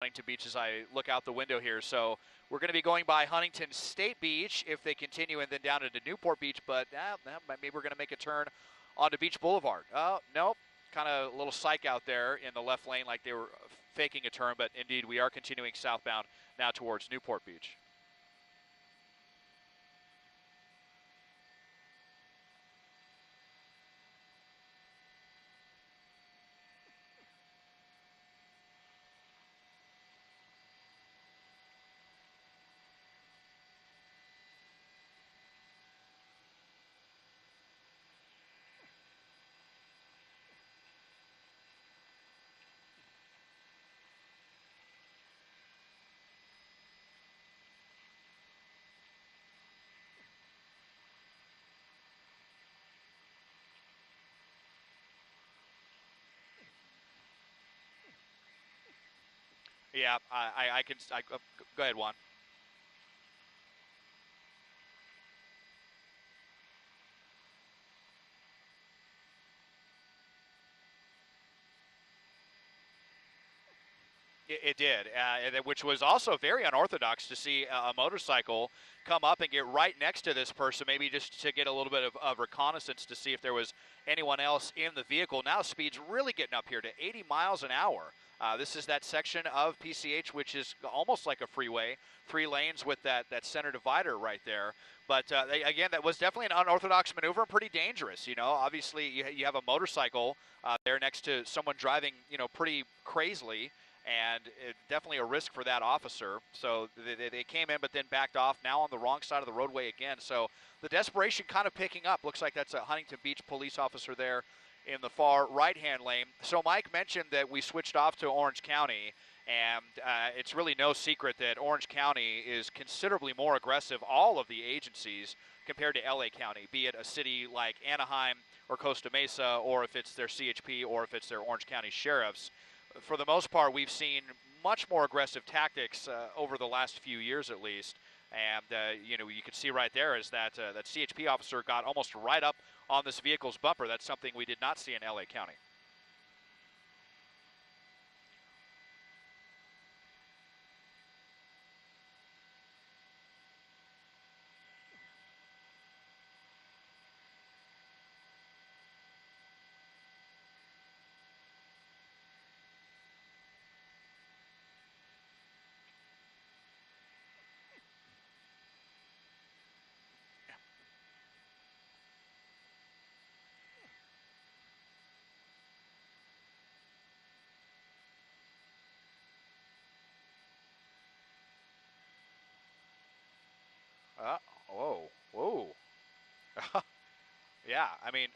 Huntington Beach as I look out the window here. So we're going to be going by Huntington State Beach if they continue, and then down into Newport Beach. But maybe we're going to make a turn onto Beach Boulevard. Oh, nope. Kind of a little psych out there in the left lane like they were faking a turn. But indeed, we are continuing southbound now towards Newport Beach. Yeah, I can. Go ahead, Juan. It did, which was also very unorthodox to see a motorcycle come up and get right next to this person, maybe just to get a little bit of reconnaissance to see if there was anyone else in the vehicle. Now speed's really getting up here to 80 miles an hour. This is that section of PCH which is almost like a freeway, 3 lanes with that center divider right there. But again, that was definitely an unorthodox maneuver and pretty dangerous. You know, obviously you have a motorcycle there next to someone driving, pretty crazily. And definitely a risk for that officer. So they came in but then backed off, now on the wrong side of the roadway again. So the desperation kind of picking up. Looks like that's a Huntington Beach police officer there in the far right-hand lane. So Mike mentioned that we switched off to Orange County, and it's really no secret that Orange County is considerably more aggressive, all of the agencies, compared to LA County, be it a city like Anaheim or Costa Mesa, or if it's their CHP, or if it's their Orange County sheriffs. For the most part, we've seen much more aggressive tactics over the last few years, at least. And you can see right there is that that CHP officer got almost right up on this vehicle's bumper. That's something we did not see in LA County. Whoa, whoa. Yeah, I mean,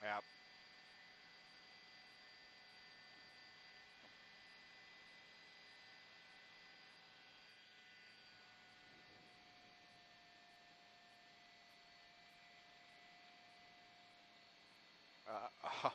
yeah. Uh,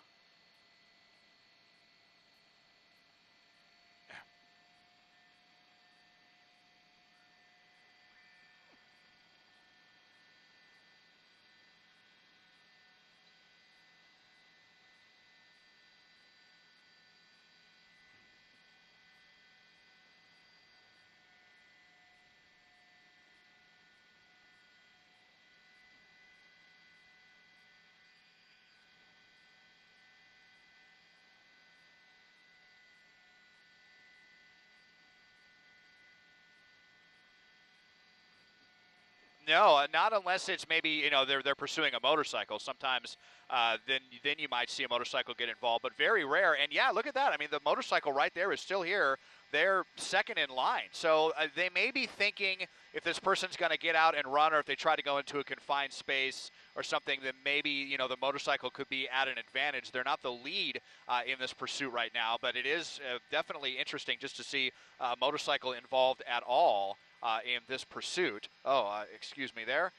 No, not unless it's maybe, they're pursuing a motorcycle. Sometimes then you might see a motorcycle get involved, but very rare. And yeah, look at that. I mean, the motorcycle right there is still here. They're second in line. So they may be thinking if this person's going to get out and run, or if they try to go into a confined space or something, then maybe, the motorcycle could be at an advantage. They're not the lead in this pursuit right now, but it is definitely interesting just to see a motorcycle involved at all in this pursuit. Excuse me there.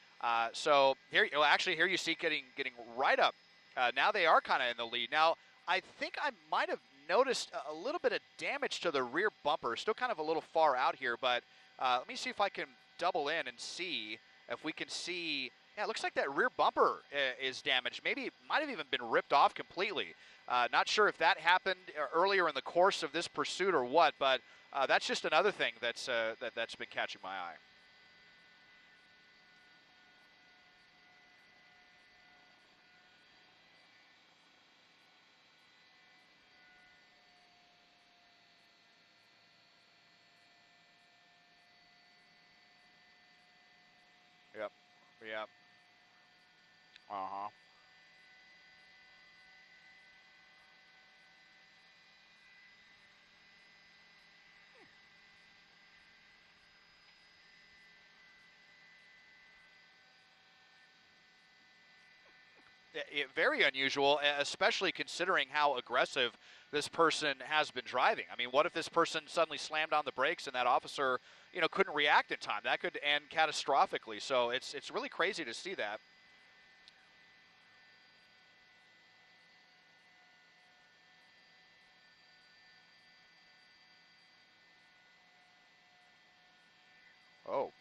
So here, actually here you see getting right up. Now they are kind of in the lead. Now, I think I might have noticed a little bit of damage to the rear bumper. Still kind of a little far out here, but let me see if I can double in and see if we can see. Yeah, it looks like that rear bumper is damaged. Maybe it might have even been ripped off completely. Not sure if that happened earlier in the course of this pursuit or what, but that's just another thing that's been catching my eye. Yep. Yep. Uh-huh. Very unusual, especially considering how aggressive this person has been driving. I mean, what if this person suddenly slammed on the brakes and that officer, couldn't react in time? That could end catastrophically. So it's really crazy to see that. Oh.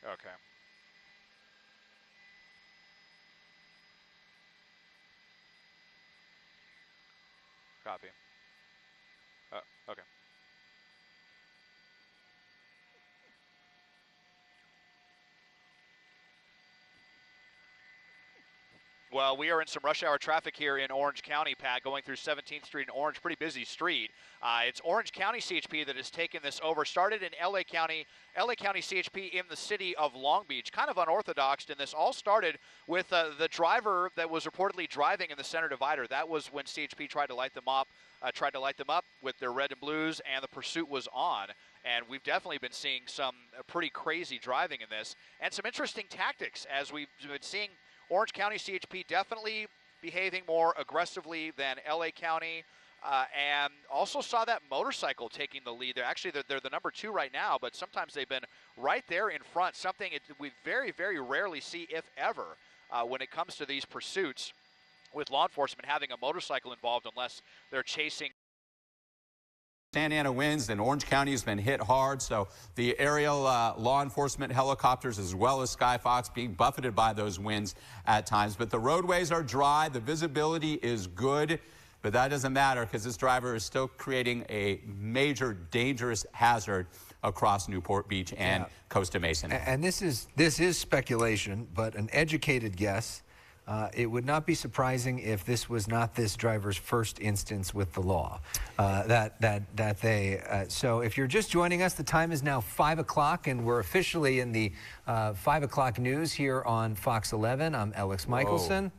Okay. Copy. Okay. Well, we are in some rush hour traffic here in Orange County, Pat, going through 17th Street in Orange. Pretty busy street. It's Orange County CHP that has taken this over. Started in LA County CHP in the city of Long Beach. Kind of unorthodox, and this all started with the driver that was reportedly driving in the center divider. That was when CHP tried to light them up with their red and blues, and the pursuit was on. And we've definitely been seeing some pretty crazy driving in this, and some interesting tactics as we've been seeing. Orange County CHP definitely behaving more aggressively than LA County, and also saw that motorcycle taking the lead. They're the number 2 right now, but sometimes they've been right there in front, something we very, very rarely see, if ever, when it comes to these pursuits with law enforcement having a motorcycle involved, unless they're chasing. Santa Ana winds, and Orange County has been hit hard, so the aerial law enforcement helicopters as well as SkyFOX being buffeted by those winds at times. But the roadways are dry, the visibility is good, but that doesn't matter because this driver is still creating a major dangerous hazard across Newport Beach and Costa Mesa. And this is speculation, but an educated guess. It would not be surprising if this was not this driver's first instance with the law. So if you're just joining us, the time is now 5 o'clock, and we're officially in the 5 o'clock news here on Fox 11. I'm Alex Michelson. Whoa.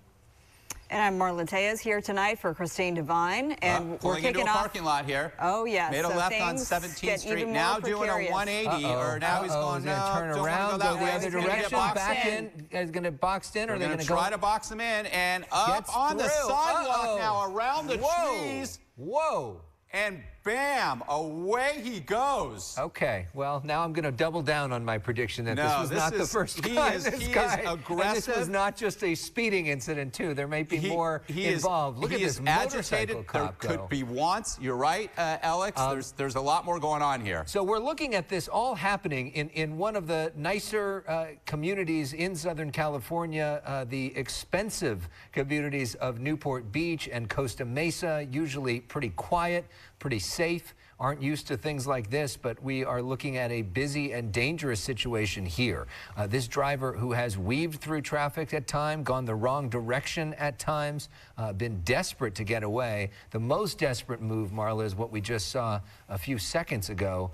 And I'm Marla Tejas here tonight for Christine Devine. And we're kicking into a off parking lot here. Oh, yes. Made a left on 17th Street. Now doing a 180. Or now he's going to turn around, go the other direction, back in. Is going to box in, or are they going to try to box him in and up on the sidewalk now around the trees. Whoa. And bam, away he goes. Okay, well, now I'm going to double down on my prediction that this was not the first time. He is aggressive. And this was not just a speeding incident, too. There may be more involved. Look at this motorcycle cop There could be wants. You're right, Alex. There's a lot more going on here. So we're looking at this all happening in one of the nicer communities in Southern California, the expensive communities of Newport Beach and Costa Mesa, usually pretty quiet, pretty safe. aren't used to things like this, but we are looking at a busy and dangerous situation here. This driver who has weaved through traffic at times, gone the wrong direction at times, been desperate to get away. The most desperate move, Marla, is what we just saw a few seconds ago,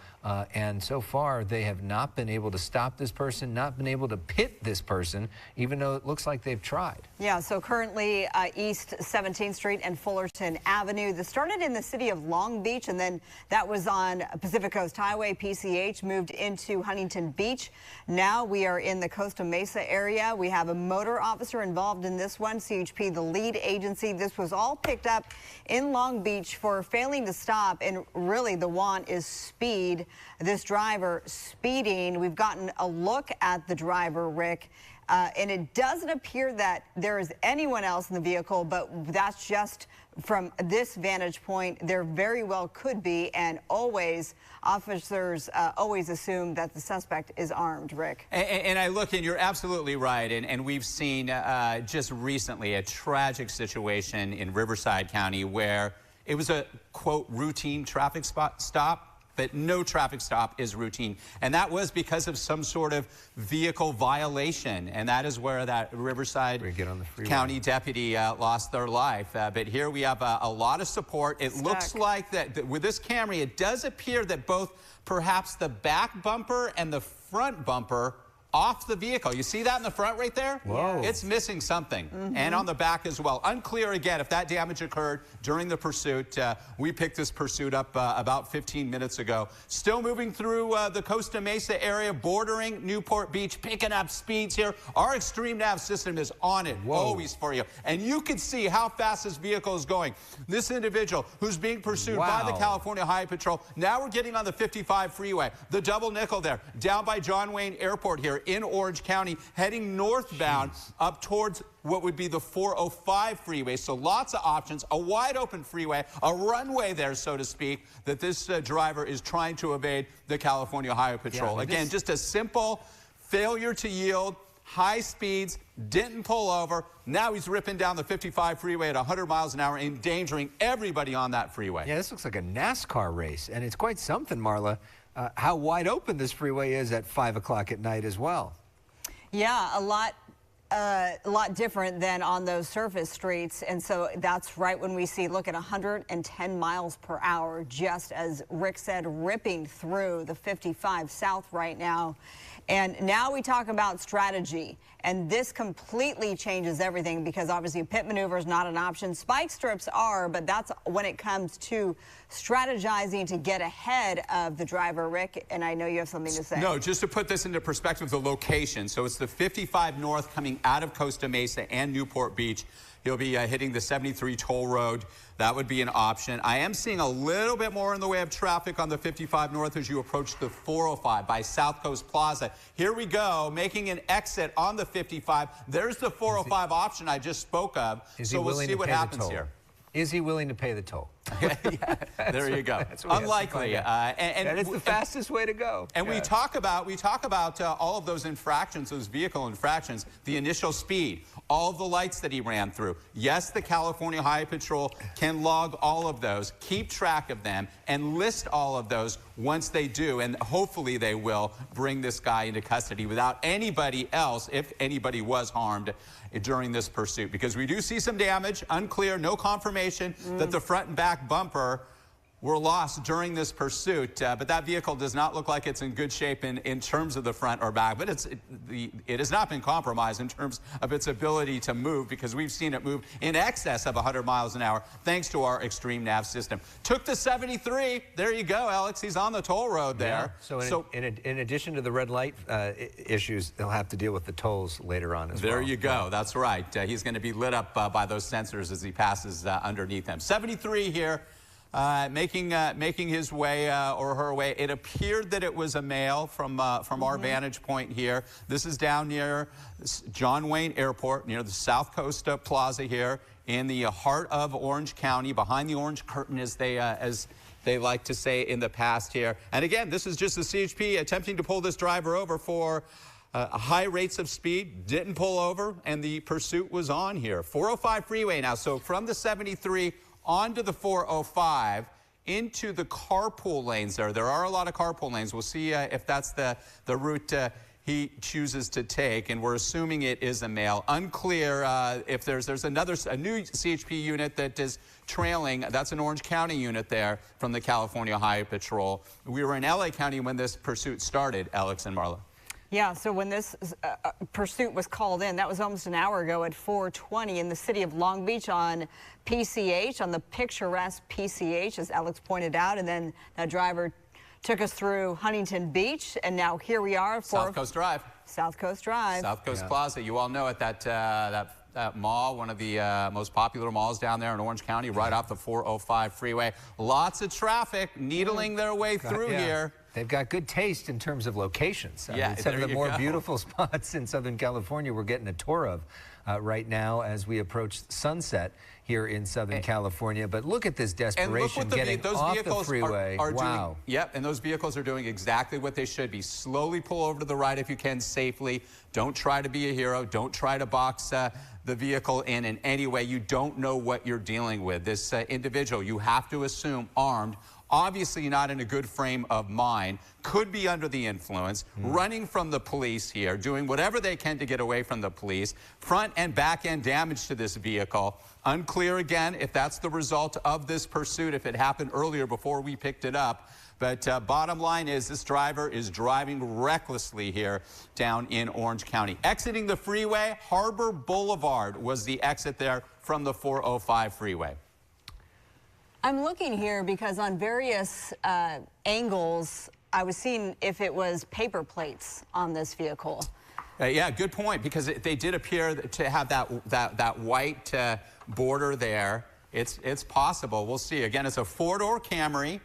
and so far they have not been able to stop this person, not been able to pit this person, even though it looks like they've tried. Yeah, so currently East 17th Street and Fullerton Avenue. This started in the city of Long Beach, and then that was on Pacific Coast Highway. PCH moved into Huntington Beach. Now we are in the Costa Mesa area. We have a motor officer involved in this one, CHP, the lead agency. This was all picked up in Long Beach for failing to stop, and really the want is speed. This driver speeding. We've gotten a look at the driver, Rick. And it doesn't appear that there is anyone else in the vehicle, but that's just from this vantage point. There very well could be, and always officers always assume that the suspect is armed, Rick. And I look, and you're absolutely right, and we've seen just recently a tragic situation in Riverside County where it was a, quote, routine traffic stop. But no traffic stop is routine. And that was because of some sort of vehicle violation. And that is where that Riverside County deputy lost their life. But here we have a lot of support. It looks like that with this camera, it does appear that both perhaps the back bumper and the front bumper off the vehicle. You see that in the front right there? Whoa. It's missing something. And on the back as well. Unclear again if that damage occurred during the pursuit. We picked this pursuit up about 15 minutes ago. Still moving through the Costa Mesa area, bordering Newport Beach, picking up speeds here. Our extreme nav system is on it always for you. And you can see how fast this vehicle is going. This individual who's being pursued by the California Highway Patrol. Now we're getting on the 55 freeway. The double nickel there, down by John Wayne Airport here in Orange County, heading northbound up towards what would be the 405 freeway. So lots of options, a wide open freeway, a runway there, so to speak, that this driver is trying to evade the California Highway Patrol. Again, just a simple failure to yield, high speeds, didn't pull over. Now he's ripping down the 55 freeway at 100 miles an hour, endangering everybody on that freeway. Yeah, this looks like a NASCAR race, and it's quite something, Marla, how wide open this freeway is at 5 o'clock at night as well. Yeah, a lot different than on those surface streets. And so that's right when we see, look at 110 miles per hour, just as Rick said, ripping through the 55 south right now. And now we talk about strategy, and this completely changes everything because obviously a pit maneuver is not an option. Spike strips are, but that's when it comes to strategizing to get ahead of the driver, Rick, and I know you have something to say. No, just to put this into perspective, the location. So it's the 55 north coming out of Costa Mesa and Newport Beach. He'll be hitting the 73 toll road. That would be an option. I am seeing a little bit more in the way of traffic on the 55 north as you approach the 405 by South Coast Plaza. Here we go, making an exit on the 55. There's the 405 option I just spoke of. So we'll see what happens here. Is he willing to pay the toll? Yeah, there you go. Unlikely. And it's the fastest way to go. And we talk about all of those infractions, those vehicle infractions, the initial speed, all of the lights that he ran through. Yes, the California Highway Patrol can log all of those, keep track of them, and list all of those once they do. And hopefully they will bring this guy into custody without anybody else, if anybody was harmed during this pursuit. Because we do see some damage, unclear, no confirmation that the front and back bumper were lost during this pursuit, but that vehicle does not look like it's in good shape in terms of the front or back, but it has not been compromised in terms of its ability to move, because we've seen it move in excess of 100 miles an hour thanks to our extreme nav system. Took the 73. There you go, Alex. He's on the toll road there. Yeah. So in addition to the red light issues, they'll have to deal with the tolls later on as well. There you go. That's right. He's going to be lit up by those sensors as he passes underneath them. 73 here. Making his way or her way. It appeared that it was a male from our vantage point here. This is down near John Wayne Airport, near the South Coast Plaza here in the heart of Orange County, behind the orange curtain, as they like to say in the past here. And again, this is just the CHP attempting to pull this driver over for high rates of speed, didn't pull over, and the pursuit was on here. 405 freeway now, so from the 73 onto the 405 into the carpool lanes there. There are a lot of carpool lanes. We'll see if that's the route he chooses to take, and we're assuming it is a male. Unclear if there's a new CHP unit that is trailing. That's an Orange County unit there from the California Highway Patrol. We were in LA County when this pursuit started, Alex and Marla. Yeah, so when this pursuit was called in, that was almost an hour ago at 4:20 in the city of Long Beach on PCH, on the picturesque PCH, as Alex pointed out, and then that driver took us through Huntington Beach, and now here we are for South Coast Drive. South Coast Drive. South Coast Plaza. You all know it, that mall, one of the most popular malls down there in Orange County, right off the 405 freeway. Lots of traffic needling their way through here. They've got good taste in terms of locations. I mean, some of the more beautiful spots in Southern California we're getting a tour of right now as we approach sunset here in Southern California. But look at this desperation getting off the freeway. Wow. Yep, and those vehicles are doing exactly what they should be. Slowly pull over to the right if you can safely. Don't try to be a hero. Don't try to box the vehicle in any way. You don't know what you're dealing with. This individual, you have to assume armed, obviously not in a good frame of mind, could be under the influence, running from the police here, doing whatever they can to get away from the police. Front and back end damage to this vehicle. Unclear again if that's the result of this pursuit, if it happened earlier before we picked it up. But bottom line is this driver is driving recklessly here down in Orange County. Exiting the freeway, Harbor Boulevard was the exit there from the 405 freeway. I'm looking here because on various angles, I was seeing if it was paper plates on this vehicle. Yeah, good point, because they did appear to have that white border there. It's possible. We'll see. Again, it's a four-door Camry,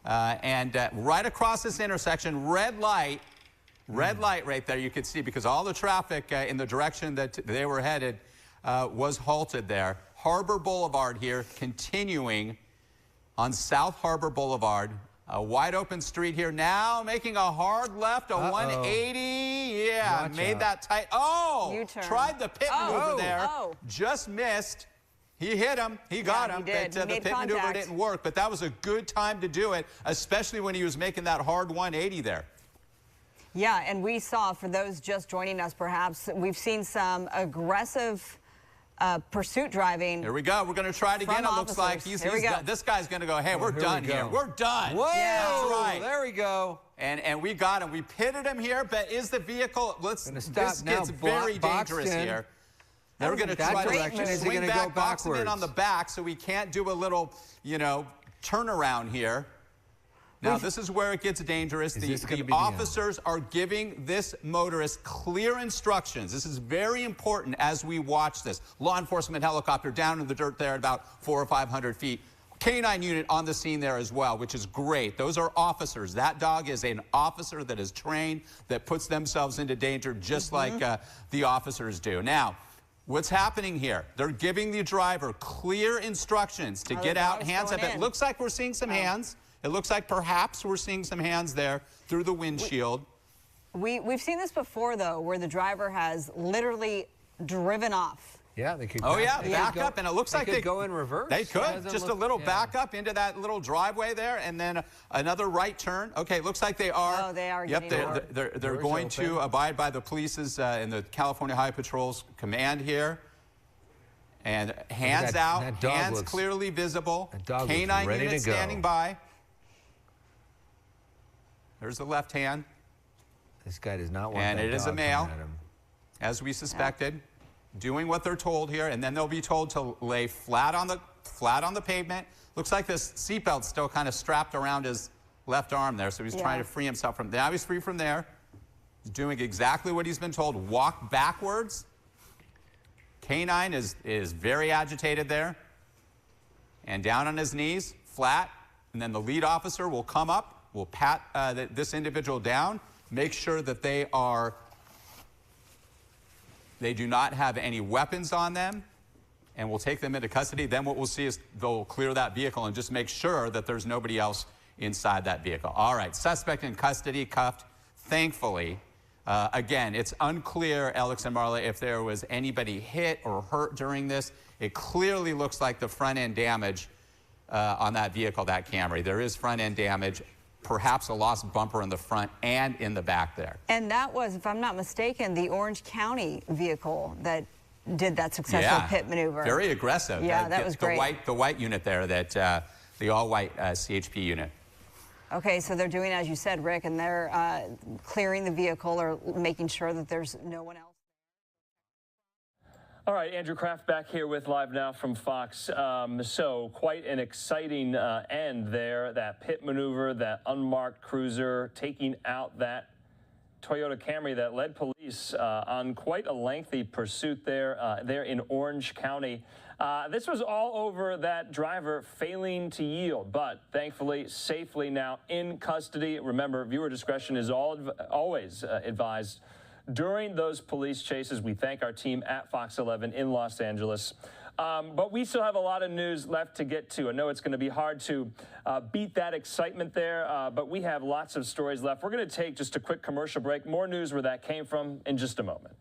and right across this intersection, red light right there. You could see because all the traffic in the direction that they were headed was halted there. Harbor Boulevard here, continuing on South Harbor Boulevard. A wide open street here now, making a hard left, a 180. Yeah, made that tight. Oh, U-turn. Tried the pit maneuver there. Just missed. He hit him. He got him. He did. But the pit maneuver didn't work. But that was a good time to do it, especially when he was making that hard 180 there. Yeah, and we saw, for those just joining us perhaps, we've seen some aggressive pursuit driving. Here we go. We're going to try it again. It looks like this guy's going to go, hey, we're done here. We're done. Whoa, that's right. There we go. And we got him. We pitted him here, but is the vehicle, this gets very dangerous here. They're going to try to swing back, box him in on the back, so we can't do a little, turnaround here. Now, this is where it gets dangerous. The officers are giving this motorist clear instructions. This is very important as we watch this. Law enforcement helicopter down in the dirt there at about 400 or 500 feet. K-9 unit on the scene there as well, which is great. Those are officers. That dog is an officer that is trained, that puts themselves into danger just like the officers do. Now, what's happening here? They're giving the driver clear instructions to get out, hands up. It looks like we're seeing some hands. It looks like perhaps we're seeing some hands there through the windshield. We've seen this before, though, where the driver has literally driven off. Yeah, they could. Back up, and it looks like they could go in reverse. They could just a little back up into that little driveway there, and then another right turn. Okay, looks like they are. Oh, they are. Yep, they're going to abide by the police's and the California Highway Patrol's command here. And hands out, hands clearly visible. K-9 unit standing by. There's the left hand. This guy does not want and that it is a dog male, coming at him. as we suspected, doing what they're told here, and then they'll be told to lay flat on the pavement. Looks like this seatbelt's still kind of strapped around his left arm there, so he's trying to free himself from there. Now he's free from there. He's doing exactly what he's been told. Walk backwards. K-9 is very agitated there. And down on his knees, flat, and then the lead officer will come up. We'll pat this individual down, make sure that they do not have any weapons on them, and we'll take them into custody. Then what we'll see is they'll clear that vehicle and just make sure that there's nobody else inside that vehicle. All right, suspect in custody, cuffed, thankfully. Again, it's unclear, Alex and Marla, if there was anybody hit or hurt during this. It clearly looks like the front end damage on that vehicle, that Camry. There is front end damage, perhaps a lost bumper in the front and in the back there. And that was, if I'm not mistaken, the Orange County vehicle that did that successful pit maneuver. Very aggressive. Yeah, that was great. The white unit there, that the all-white CHP unit. Okay, so they're doing as you said, Rick, and they're clearing the vehicle or making sure that there's no one else. All right, Andrew Kraft back here with Live Now from Fox. So quite an exciting end there, that pit maneuver, that unmarked cruiser taking out that Toyota Camry that led police on quite a lengthy pursuit there in Orange County. This was all over that driver failing to yield, but thankfully safely now in custody. Remember, viewer discretion is always advised during those police chases. We thank our team at Fox 11 in Los Angeles. But we still have a lot of news left to get to. I know it's going to be hard to beat that excitement there, but we have lots of stories left. We're going to take just a quick commercial break. More news where that came from in just a moment.